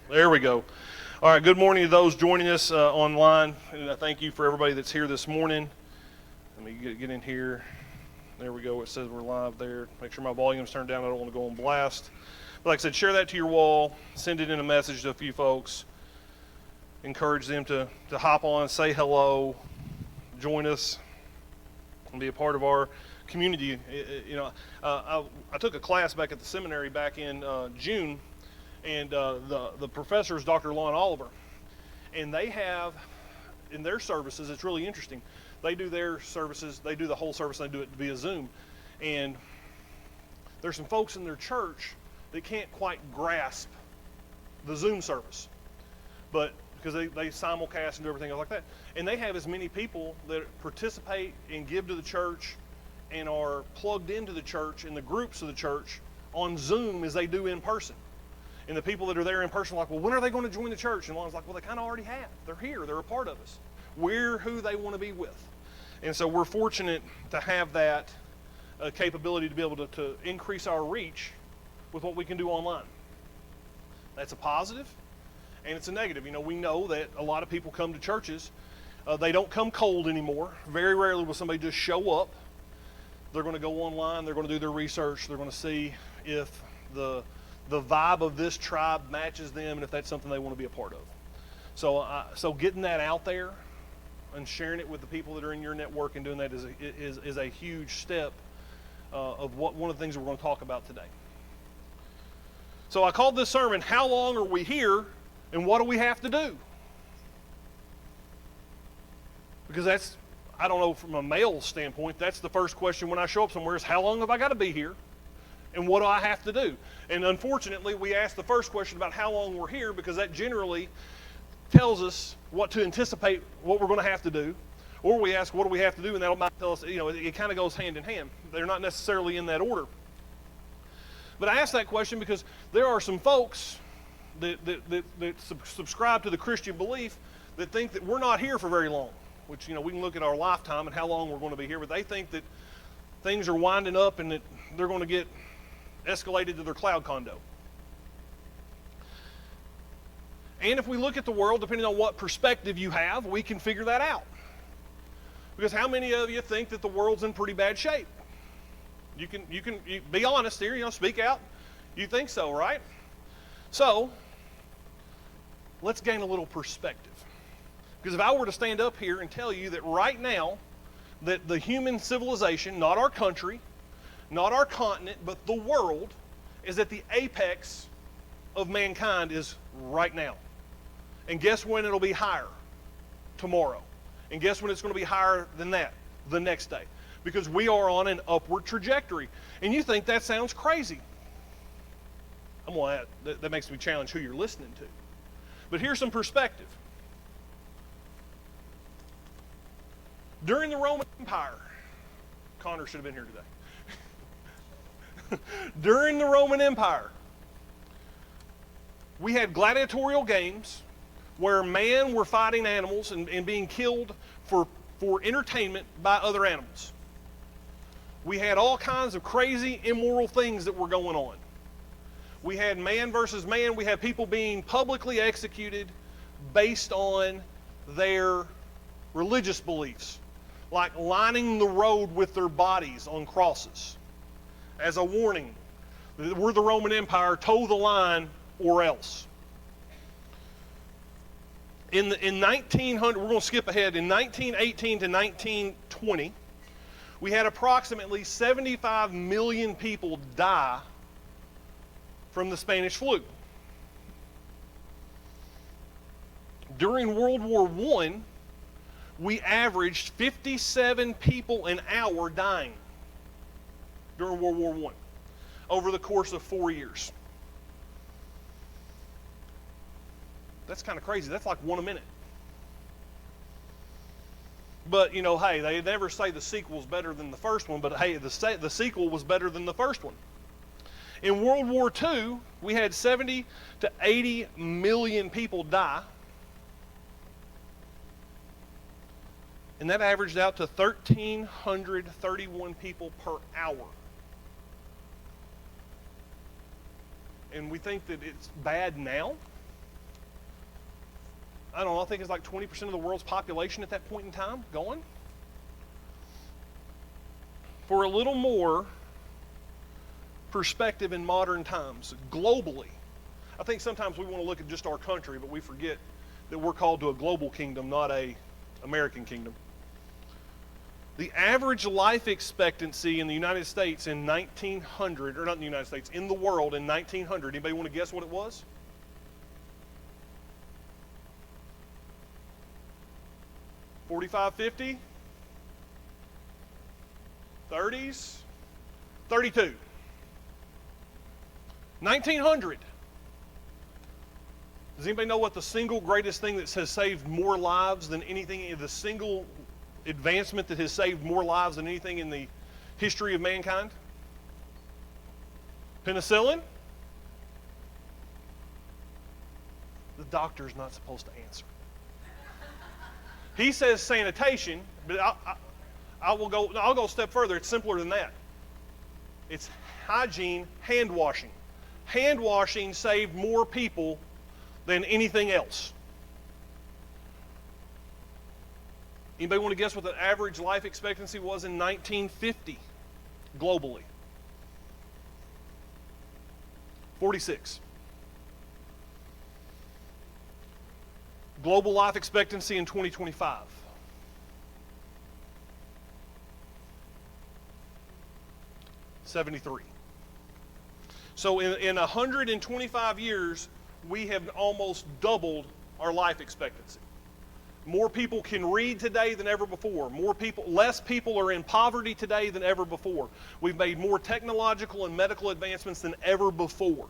There we go. All right, good morning to those joining us online. And I thank you for everybody that's here this morning. Let me get in here. There we go. It says we're live there. Make sure my volume's turned down. I don't want to go on blast. But like I said, share that to your wall. Send it in a message to a few folks. Encourage them to hop on, say hello, join us, and be a part of our community. I took a class back at the seminary back in June. And the professor is Dr. Lon Oliver. And they have, in their services, it's really interesting. They do their services, they do the whole service, they do it via Zoom. And there's some folks in their church that can't quite grasp the Zoom service. But because they simulcast and do everything else like that. And they have as many people that participate and give to the church and are plugged into the church and the groups of the church on Zoom as they do in person. And the people that are there in person are like, well, when are they going to join the church? And Lon's like, well, they kind of already have. They're here. They're a part of us. We're who they want to be with. And so we're fortunate to have that capability to be able to increase our reach with what we can do online. That's a positive, and it's a negative. You know, we know that a lot of people come to churches. They don't come cold anymore. Very rarely will somebody just show up. They're going to go online. They're going to do their research. They're going to see if the vibe of this tribe matches them and if that's something they want to be a part of. So getting that out there and sharing it with the people that are in your network and doing that is a huge step of one of the things that we're going to talk about today. So I called this sermon, How Long Are We Here and What Do We Have to Do? Because that's, I don't know, from a male standpoint, that's the first question when I show up somewhere is, how long have I got to be here? And what do I have to do? And unfortunately, we ask the first question about how long we're here because that generally tells us what to anticipate, what we're going to have to do. Or we ask, what do we have to do? And that might tell us, it kind of goes hand in hand. They're not necessarily in that order. But I ask that question because there are some folks that subscribe to the Christian belief that think that we're not here for very long. Which, we can look at our lifetime and how long we're going to be here. But they think that things are winding up and that they're going to get escalated to their cloud condo. And if we look at the world, depending on what perspective you have, we can figure that out. Because how many of you think that the world's in pretty bad shape? You can be honest here, speak out. You think so, right? So, let's gain a little perspective. Because if I were to stand up here and tell you that right now, that the human civilization, not our country, not our continent, but the world, is at the apex of mankind is right now. And guess when it'll be higher? Tomorrow. And guess when it's going to be higher than that? The next day. Because we are on an upward trajectory. And you think that sounds crazy. That makes me challenge who you're listening to. But here's some perspective. During the Roman Empire, Connor should have been here today. During the Roman Empire, we had gladiatorial games where men were fighting animals and being killed for entertainment by other animals. We had all kinds of crazy, immoral things that were going on. We had man versus man. We had people being publicly executed based on their religious beliefs, like lining the road with their bodies on crosses as a warning. We're the Roman Empire, toe the line or else. In 1900, we're going to skip ahead, in 1918 to 1920, we had approximately 75 million people die from the Spanish flu. During World War I, we averaged 57 people an hour dying during World War I over the course of 4 years. That's kind of crazy. That's like one a minute. But, hey, they never say the sequel's better than the first one, but hey, the sequel was better than the first one. In World War II, we had 70 to 80 million people die. And that averaged out to 1,331 people per hour. And we think that it's bad now. I don't know, I think it's like 20% of the world's population at that point in time going. For a little more perspective in modern times, globally, I think sometimes we want to look at just our country, but we forget that we're called to a global kingdom, not a American kingdom. The average life expectancy in the United States in 1900, or not in the United States, in the world in 1900, anybody want to guess what it was? 45, 50? 30s? 32. 1900. Does anybody know what the single greatest thing that has saved more lives than anything, the single advancement that has saved more lives than anything in the history of mankind? Penicillin? The doctor's not supposed to answer. He says sanitation, but I'll go a step further. It's simpler than that. It's hygiene, hand washing. Hand washing saved more people than anything else. Anybody want to guess what the average life expectancy was in 1950 globally? 46. Global life expectancy in 2025. 73. So in 125 years, we have almost doubled our life expectancy. More people can read today than ever before. Less people are in poverty today than ever before. We've made more technological and medical advancements than ever before.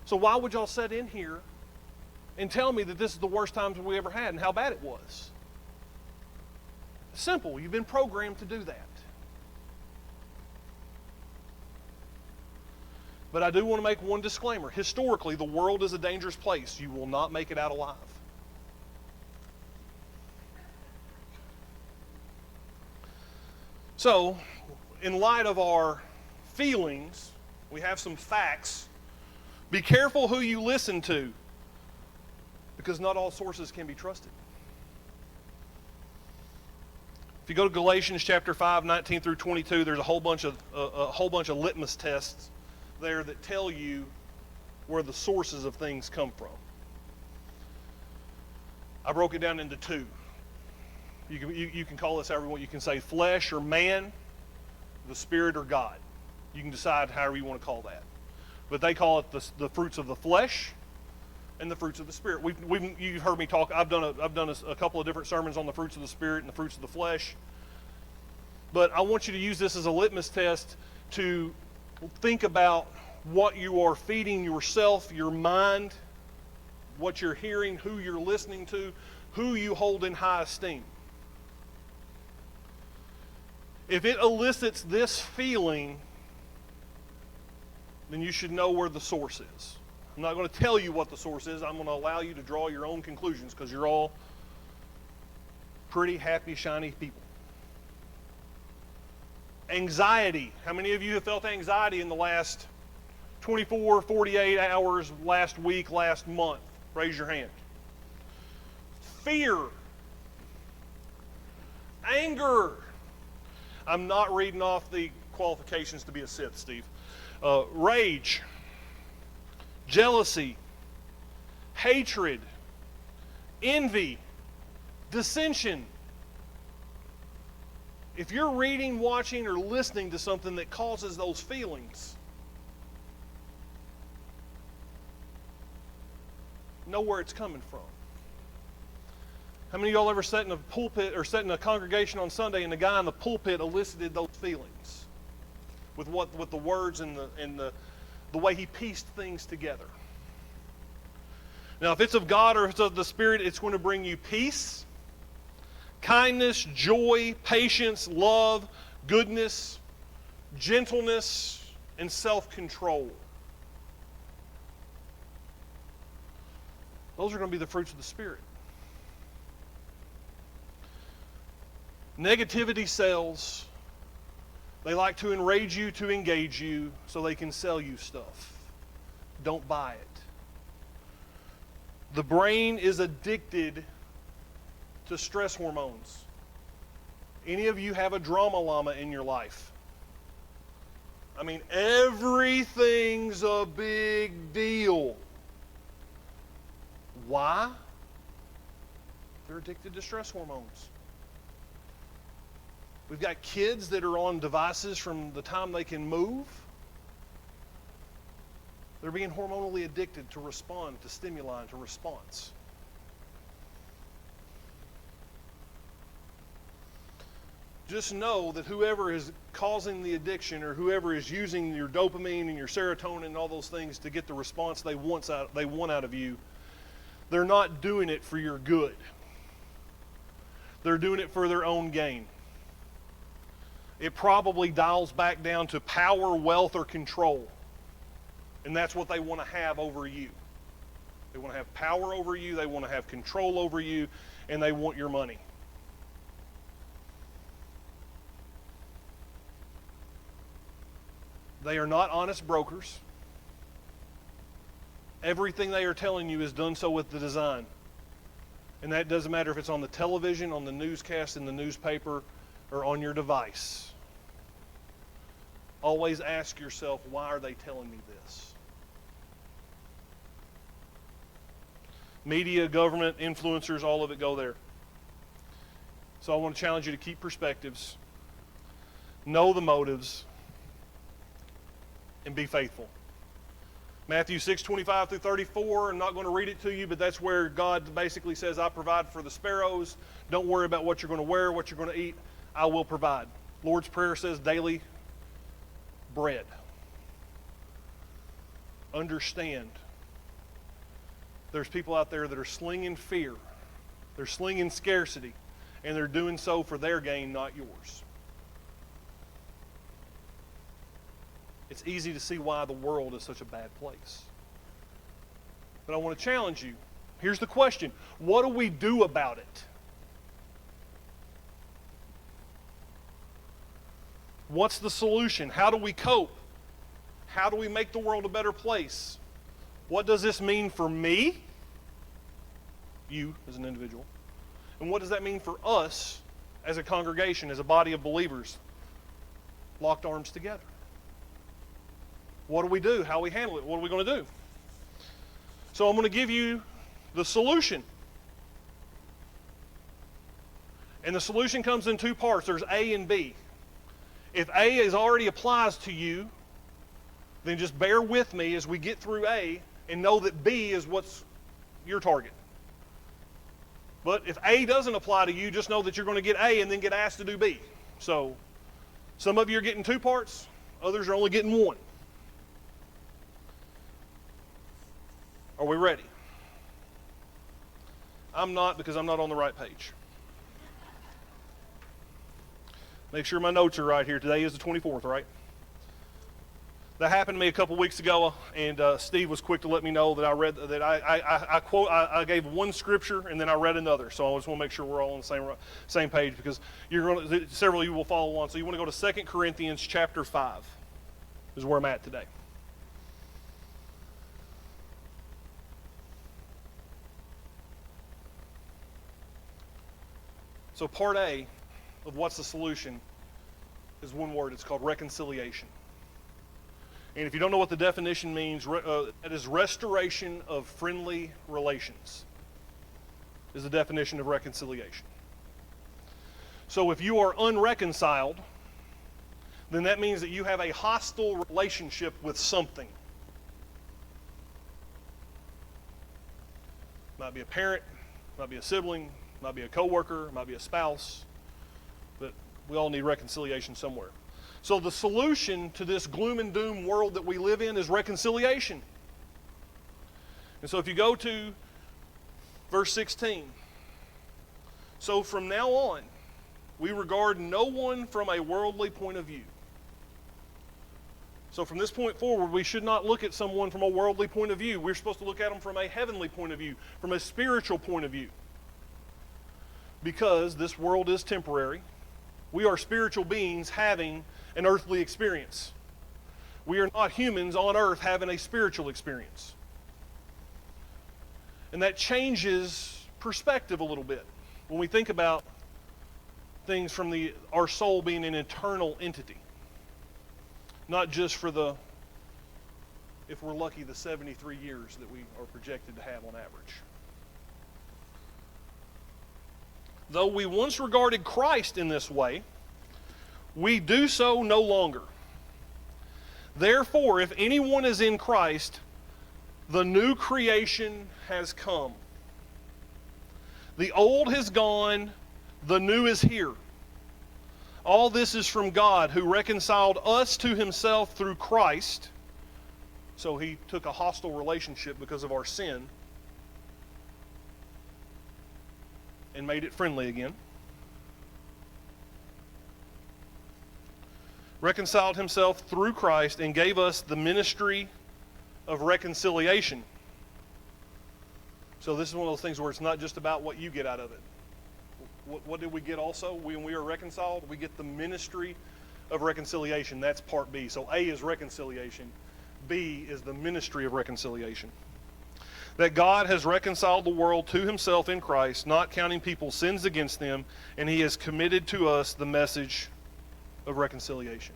So why would y'all sit in here and tell me that this is the worst times we ever had and how bad it was? Simple. You've been programmed to do that. But I do want to make one disclaimer. Historically, the world is a dangerous place. You will not make it out alive. So, in light of our feelings, we have some facts. Be careful who you listen to, because not all sources can be trusted. If you go to Galatians chapter 5, 19 through 22, there's a whole bunch of litmus tests there that tell you where the sources of things come from. I broke it down into two. You can call this however you want. You can say flesh or man, the spirit or God. You can decide however you want to call that. But they call it the fruits of the flesh and the fruits of the spirit. You've heard me talk. I've done a couple of different sermons on the fruits of the spirit and the fruits of the flesh. But I want you to use this as a litmus test to think about what you are feeding yourself, your mind, what you're hearing, who you're listening to, who you hold in high esteem. If it elicits this feeling, then you should know where the source is. I'm not going to tell you what the source is. I'm going to allow you to draw your own conclusions, because you're all pretty happy, shiny people. Anxiety. How many of you have felt anxiety in the last 24, 48 hours, last week, last month? Raise your hand. Fear. Anger. I'm not reading off the qualifications to be a Sith, Steve. Rage. Jealousy. Hatred. Envy. Dissension. If you're reading, watching, or listening to something that causes those feelings, know where it's coming from. How many of y'all ever sat in a pulpit or sat in a congregation on Sunday and the guy in the pulpit elicited those feelings with the words and the way he pieced things together? Now, if it's of God or if it's of the Spirit, it's going to bring you peace, kindness, joy, patience, love, goodness, gentleness, and self-control. Those are going to be the fruits of the Spirit. Negativity sells. They like to enrage you, to engage you, so they can sell you stuff. Don't buy it. The brain is addicted to stress hormones. Any of you have a drama llama in your life? I mean, everything's a big deal. Why? They're addicted to stress hormones. We've got kids that are on devices from the time they can move. They're being hormonally addicted to respond to stimuli and to response. Just know that whoever is causing the addiction or whoever is using your dopamine and your serotonin and all those things to get the response they want out of you, they're not doing it for your good. They're doing it for their own gain. It probably dials back down to power, wealth, or control. And that's what they want to have over you. They want to have power over you, they want to have control over you, and they want your money. They are not honest brokers. Everything they are telling you is done so with the design. And that doesn't matter if it's on the television, on the newscast, in the newspaper, or on your device. Always ask yourself, why are they telling me this? Media, government, influencers, all of it go there. So I want to challenge you to keep perspectives, know the motives, and be faithful. Matthew 6:25 through 34, I'm not going to read it to you, but that's where God basically says, I provide for the sparrows. Don't worry about what you're going to wear, what you're going to eat. I will provide. Lord's Prayer says daily bread. Understand, there's people out there that are slinging fear. They're slinging scarcity, and they're doing so for their gain, not yours. It's easy to see why the world is such a bad place. But I want to challenge you. Here's the question. What do we do about it? What's the solution? How do we cope? How do we make the world a better place? What does this mean for me? You as an individual. And what does that mean for us as a congregation, as a body of believers, locked arms together? What do we do? How do we handle it? What are we going to do? So I'm going to give you the solution. And the solution comes in two parts. There's A and B. If A already applies to you, then just bear with me as we get through A and know that B is what's your target. But if A doesn't apply to you, just know that you're going to get A and then get asked to do B. So some of you are getting two parts, others are only getting one. Are we ready? I'm not, because I'm not on the right page. Make sure my notes are right here. Today is the 24th, right? That happened to me a couple weeks ago, and Steve was quick to let me know that I read that I gave one scripture and then I read another. So I just want to make sure we're all on the same page, because several of you will follow along. So you want to go to 2 Corinthians chapter 5 is where I'm at today. So part A of what's the solution is one word. It's called reconciliation. And if you don't know what the definition means, it is restoration of friendly relations is the definition of reconciliation. So if you are unreconciled, then that means that you have a hostile relationship with something. Might be a parent, might be a sibling, might be a coworker, might be a spouse, but we all need reconciliation somewhere. So the solution to this gloom and doom world that we live in is reconciliation. And so if you go to verse 16, so from now on, we regard no one from a worldly point of view. So from this point forward, we should not look at someone from a worldly point of view. We're supposed to look at them from a heavenly point of view, from a spiritual point of view. Because this world is temporary. We are spiritual beings having an earthly experience. We are not humans on earth having a spiritual experience. And that changes perspective a little bit when we think about things from our soul being an eternal entity. Not just for if we're lucky, the 73 years that we are projected to have on average. Though we once regarded Christ in this way, we do so no longer. Therefore, if anyone is in Christ, the new creation has come. The old has gone, the new is here. All this is from God, who reconciled us to himself through Christ. So he took a hostile relationship because of our sin and made it friendly again. Reconciled himself through Christ and gave us the ministry of reconciliation. So this is one of those things where it's not just about what you get out of it. What did we get also? When we are reconciled, we get the ministry of reconciliation. That's part B. So A is reconciliation. B is the ministry of reconciliation. That God has reconciled the world to himself in Christ, not counting people's sins against them, and he has committed to us the message of reconciliation.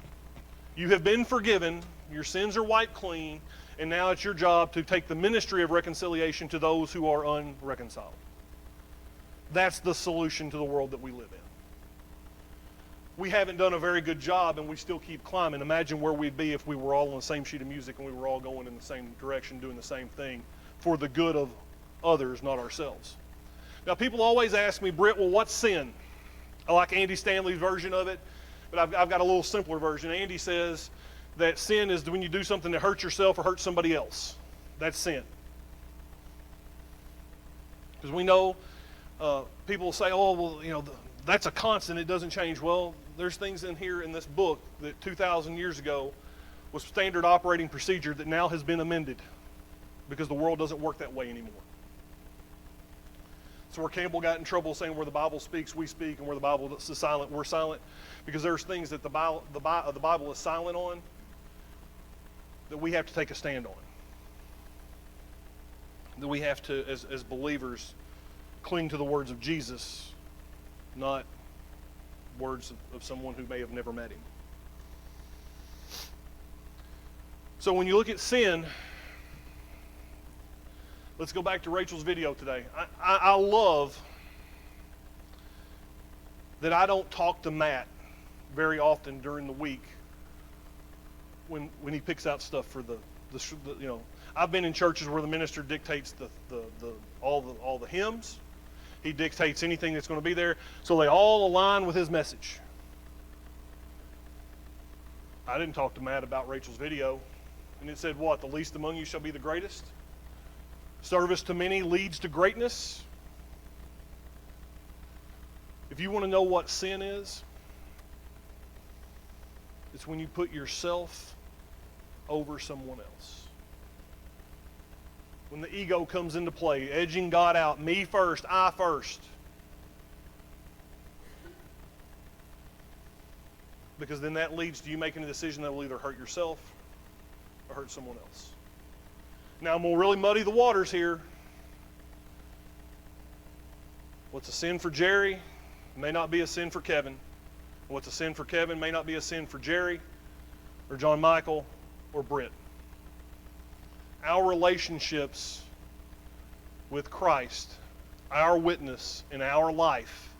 You have been forgiven, your sins are wiped clean, and now it's your job to take the ministry of reconciliation to those who are unreconciled. That's the solution to the world that we live in. We haven't done a very good job, and we still keep climbing. Imagine where we'd be if we were all on the same sheet of music and we were all going in the same direction, doing the same thing for the good of others, not ourselves. Now, people always ask me, Britt, well, what's sin? I like Andy Stanley's version of it, but I've got a little simpler version. Andy says that sin is when you do something that hurts yourself or hurts somebody else. That's sin. Because we know people say, oh, well, that's a constant, it doesn't change. Well, there's things in here in this book that 2,000 years ago was standard operating procedure that now has been amended because the world doesn't work that way anymore. So where Campbell got in trouble saying where the Bible speaks, we speak, and where the Bible is silent, we're silent, because there's things that the Bible is silent on that we have to take a stand on. That we have to, as believers, cling to the words of Jesus, not words of someone who may have never met him. So when you look at sin, let's go back to Rachel's video today. I love that I don't talk to Matt very often during the week when he picks out stuff for the I've been in churches where the minister dictates all the hymns. He dictates anything that's going to be there, so they all align with his message. I didn't talk to Matt about Rachel's video, and it said what? The least among you shall be the greatest. Service to many leads to greatness. If you want to know what sin is, it's when you put yourself over someone else. When the ego comes into play, edging God out, me first, I first. Because then that leads to you making a decision that will either hurt yourself or hurt someone else. Now I'm going to really muddy the waters here. What's a sin for Jerry may not be a sin for Kevin. What's a sin for Kevin may not be a sin for Jerry or John Michael or Britt. Our relationships with Christ, our witness in our life,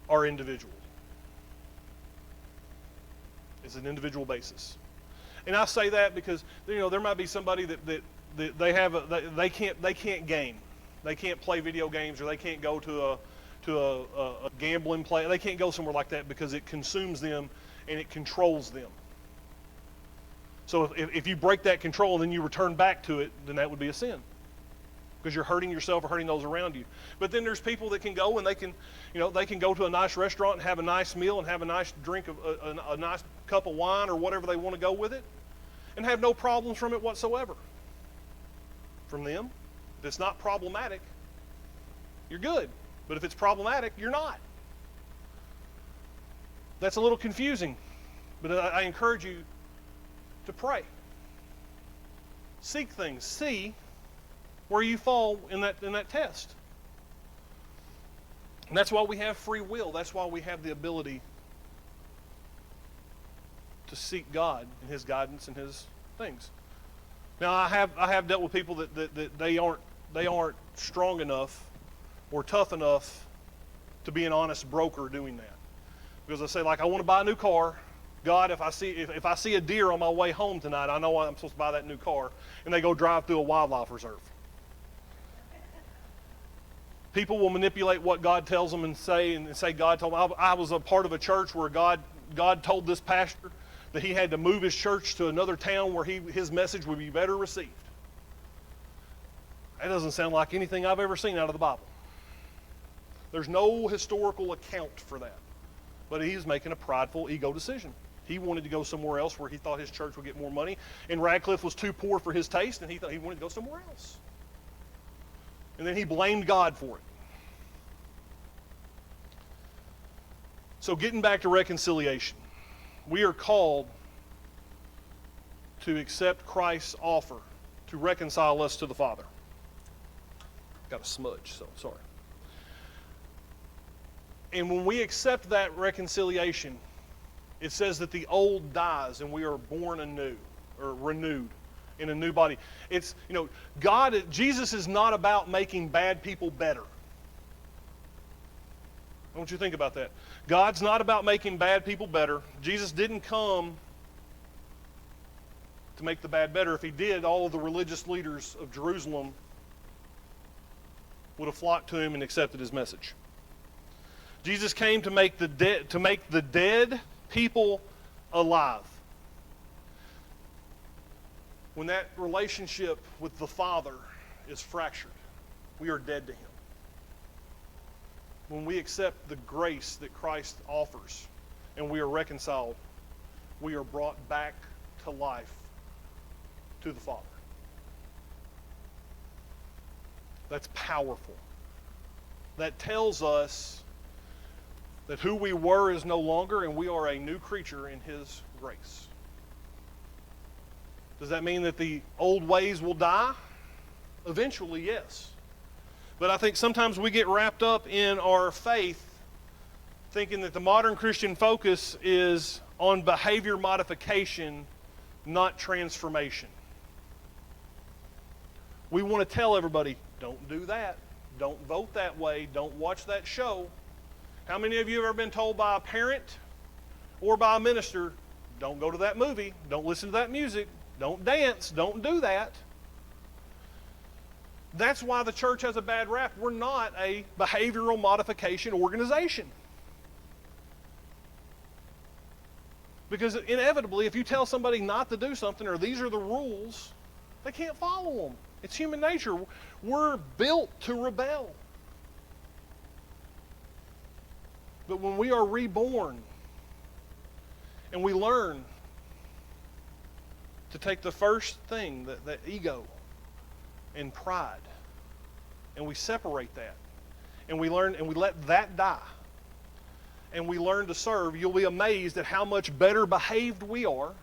are individual. It's an individual basis. And I say that because there might be somebody that they can't game. They can't play video games, or they can't go to a gambling play. They can't go somewhere like that because it consumes them and it controls them. So if you break that control and then you return back to it, then that would be a sin, because you're hurting yourself or hurting those around you. But then there's people that can go and they can go to a nice restaurant and have a nice meal and have a nice drink of a nice cup of wine or whatever they want to go with it, and have no problems from it whatsoever. From them, if it's not problematic, you're good. But if it's problematic, you're not. That's a little confusing, but I encourage you to pray. Seek things. See where you fall in that test. And that's why we have free will. That's why we have the ability to seek God and His guidance and His things. Now, I have dealt with people that they aren't strong enough or tough enough to be an honest broker doing that. Because they say, like, I want to buy a new car. God, if I see a deer on my way home tonight, I know I'm supposed to buy that new car. And they go drive through a wildlife reserve. People will manipulate what God tells them and say God told me. I was a part of a church where God told this pastor that he had to move his church to another town where his message would be better received. That doesn't sound like anything I've ever seen out of the Bible. There's no historical account for that. But he's making a prideful ego decision. He wanted to go somewhere else where he thought his church would get more money. And Radcliff was too poor for his taste, and he thought he wanted to go somewhere else. And then he blamed God for it. So getting back to reconciliation. We are called to accept Christ's offer to reconcile us to the Father. Got a smudge, so sorry. And when we accept that reconciliation, it says that the old dies and we are born anew or renewed in a new body. It's, Jesus is not about making bad people better. I want you to think about that. God's not about making bad people better. Jesus didn't come to make the bad better. If he did, all of the religious leaders of Jerusalem would have flocked to him and accepted his message. Jesus came to make the dead people alive. When that relationship with the Father is fractured, we are dead to him. When we accept the grace that Christ offers and we are reconciled, we are brought back to life to the Father. That's powerful. That tells us that who we were is no longer, and we are a new creature in His grace. Does that mean that the old ways will die? Eventually, yes. But I think sometimes we get wrapped up in our faith thinking that the modern Christian focus is on behavior modification, not transformation. We want to tell everybody, don't do that. Don't vote that way. Don't watch that show. How many of you have ever been told by a parent or by a minister, don't go to that movie, don't listen to that music, don't dance, don't do that? That's why the church has a bad rap. We're not a behavioral modification organization. Because inevitably, if you tell somebody not to do something or these are the rules, they can't follow them. It's human nature. We're built to rebel. But when we are reborn and we learn to take the first thing, that ego and pride, and we separate that, and we learn and we let that die, and we learn to serve, you'll be amazed at how much better behaved we are,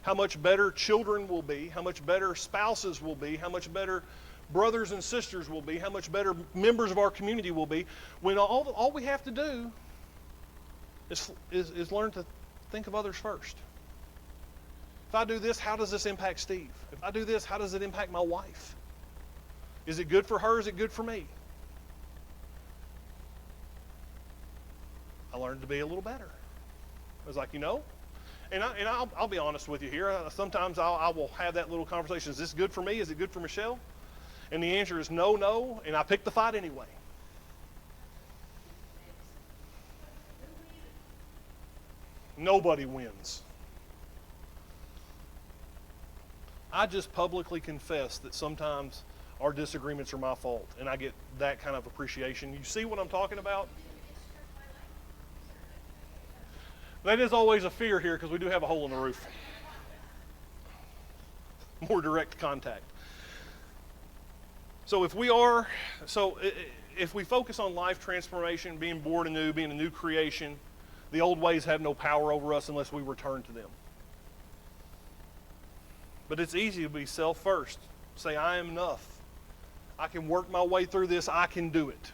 how much better children will be, how much better spouses will be, how much better brothers and sisters will be, how much better members of our community will be, when all we have to do is learn to think of others first. If I do this, how does this impact Steve? If I do this, how does it impact my wife? Is it good for her? Is it good for me? I learned to be a little better. I was like, and I'll be honest with you here. Sometimes I will have that little conversation. Is this good for me? Is it good for Michelle? And the answer is no, and I pick the fight anyway. Nobody wins. I just publicly confess that sometimes our disagreements are my fault, and I get that kind of appreciation. You see what I'm talking about? That is always a fear here because we do have a hole in the roof. More direct contact. So if we focus on life transformation, being born anew, being a new creation, the old ways have no power over us unless we return to them. But it's easy to be self first. Say, I am enough. I can work my way through this. I can do it.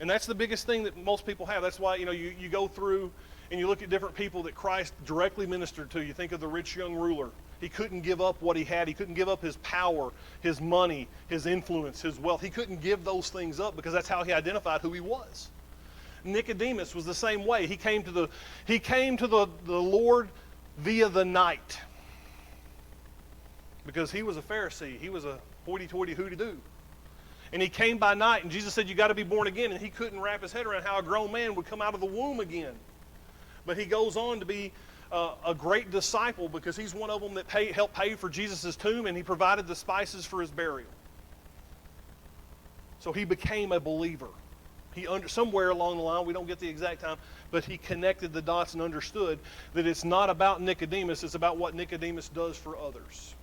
And that's the biggest thing that most people have. That's why, you go through and you look at different people that Christ directly ministered to. You think of the rich young ruler. He couldn't give up what he had. He couldn't give up his power, his money, his influence, his wealth. He couldn't give those things up because that's how he identified who he was. Nicodemus was the same way. He came to the Lord via the night because he was a Pharisee. He was a hoity-toity who-to-do. And he came by night, and Jesus said, you got to be born again. And he couldn't wrap his head around how a grown man would come out of the womb again. But he goes on to be a great disciple because he's one of them that helped pay for Jesus' tomb, and he provided the spices for his burial. So he became a believer. Somewhere along the line, we don't get the exact time, but he connected the dots and understood that it's not about Nicodemus, it's about what Nicodemus does for others.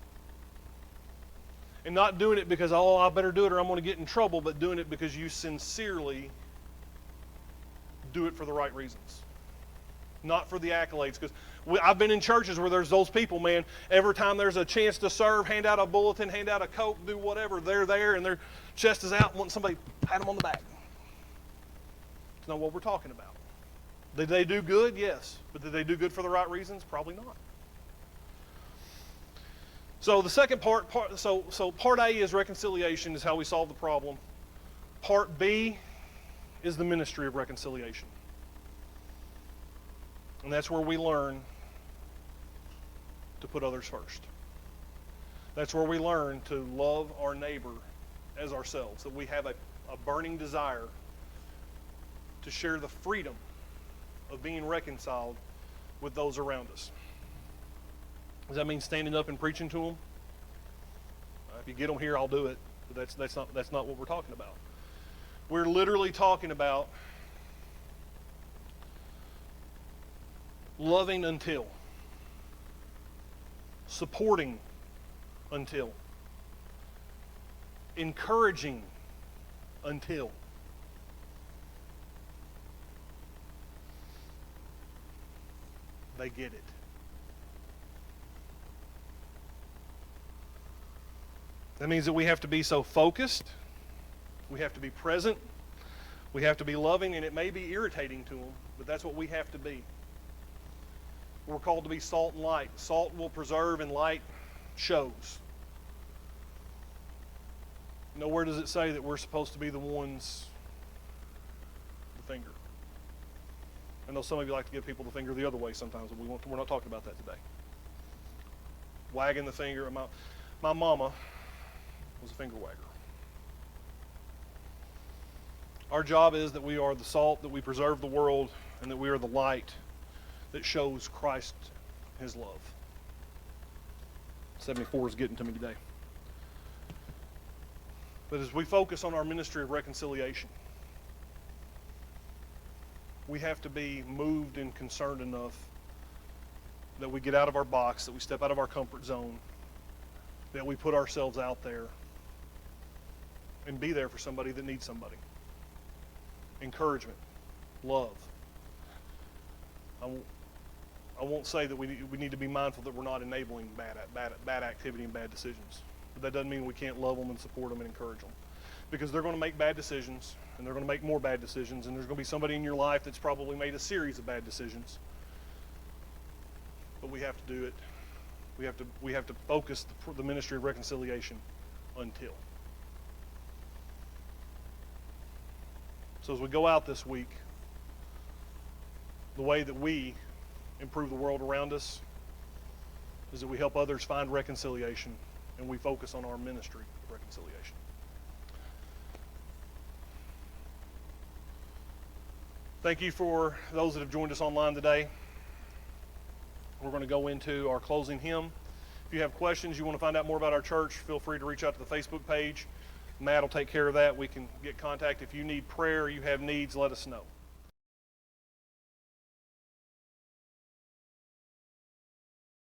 And not doing it because, I better do it or I'm going to get in trouble, but doing it because you sincerely do it for the right reasons. Not for the accolades. Because I've been in churches where there's those people, man, every time there's a chance to serve, hand out a bulletin, hand out a Coke, do whatever, they're there and their chest is out and want somebody to pat them on the back. It's not what we're talking about. Did they do good? Yes. But did they do good for the right reasons? Probably not. So the second part A is reconciliation, is how we solve the problem. Part B is the ministry of reconciliation. And that's where we learn to put others first. That's where we learn to love our neighbor as ourselves, that we have a burning desire to share the freedom of being reconciled with those around us. Does that mean standing up and preaching to them? If you get them here, I'll do it. But that's not what we're talking about. We're literally talking about loving until, supporting until, encouraging until. They get it. That means that we have to be so focused, we have to be present, we have to be loving, and it may be irritating to them, but that's what we have to be. We're called to be salt and light. Salt will preserve and light shows. Nowhere does it say that we're supposed to be the ones, the finger. I know some of you like to give people the finger the other way sometimes, but we're not talking about that today. Wagging the finger. My mama was a finger wagger. Our job is that we are the salt, that we preserve the world, and that we are the light that shows Christ, his love. 74 is getting to me today. But as we focus on our ministry of reconciliation, we have to be moved and concerned enough that we get out of our box, that we step out of our comfort zone, that we put ourselves out there and be there for somebody that needs somebody. Encouragement, love. I won't say that we need to be mindful that we're not enabling bad activity and bad decisions. But that doesn't mean we can't love them and support them and encourage them. Because they're going to make bad decisions, and they're going to make more bad decisions, and there's going to be somebody in your life that's probably made a series of bad decisions. But we have to do it. We have to focus the ministry of reconciliation until. So as we go out this week, the way that we improve the world around us is that we help others find reconciliation, and we focus on our ministry of reconciliation. Thank you for those that have joined us online today. We're going to go into our closing hymn. If you have questions, you want to find out more about our church, feel free to reach out to the Facebook page. Matt will take care of that. We can get contact. If you need prayer, you have needs, let us know.